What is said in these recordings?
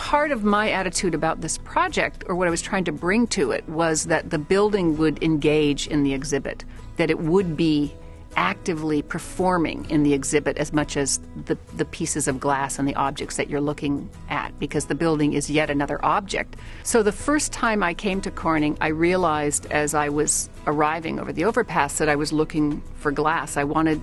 part of my attitude about this project, or what I was trying to bring to it, was that the building would engage in the exhibit, that it would be actively performing in the exhibit as much as the pieces of glass and the objects that you're looking at, because the building is yet another object. So the first time I came to Corning, I realized as I was arriving over the overpass that I was looking for glass. I wanted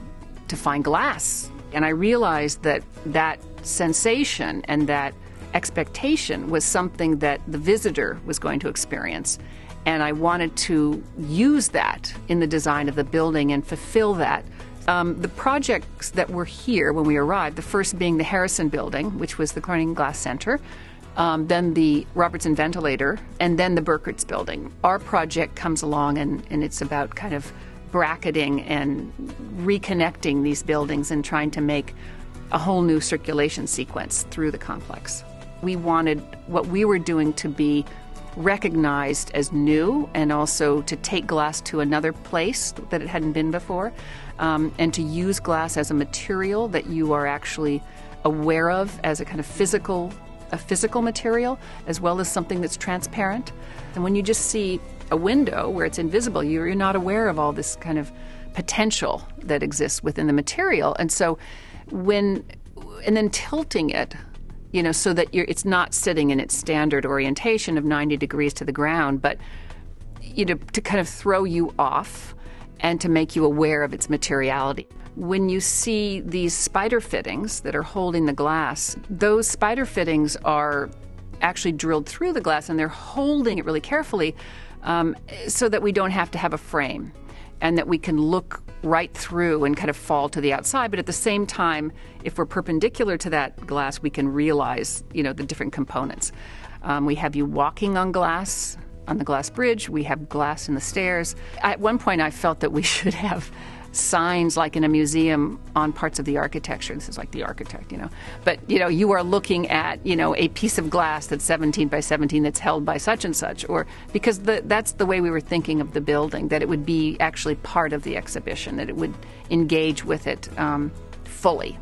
to find glass. And I realized that that sensation and that expectation was something that the visitor was going to experience. And I wanted to use that in the design of the building and fulfill that. The projects that were here when we arrived, the first being the Harrison Building, which was the Corning Glass Center, then the Robertson Ventilator, and then the Burkert's Building. Our project comes along and it's about kind of bracketing and reconnecting these buildings and trying to make a whole new circulation sequence through the complex. We wanted what we were doing to be recognized as new, and also to take glass to another place that it hadn't been before, and to use glass as a material that you are actually aware of as a kind of physical material, as well as something that's transparent. And when you just see a window where it's invisible, you're not aware of all this kind of potential that exists within the material. And so and then tilting it, so that it's not sitting in its standard orientation of 90 degrees to the ground, but to kind of throw you off and to make you aware of its materiality. When you see these spider fittings that are holding the glass, those spider fittings are actually drilled through the glass, and they're holding it really carefully so that we don't have to have a frame, and that we can look right through and kind of fall to the outside. But at the same time, if we're perpendicular to that glass, we can realize, the different components. We have you walking on glass, on the glass bridge. We have glass in the stairs. At one point, I felt that we should have signs like in a museum on parts of the architecture. This is like the architect, But, you are looking at, a piece of glass that's 17 by 17 that's held by such and such, or because that's the way we were thinking of the building, that it would be actually part of the exhibition, that it would engage with it fully.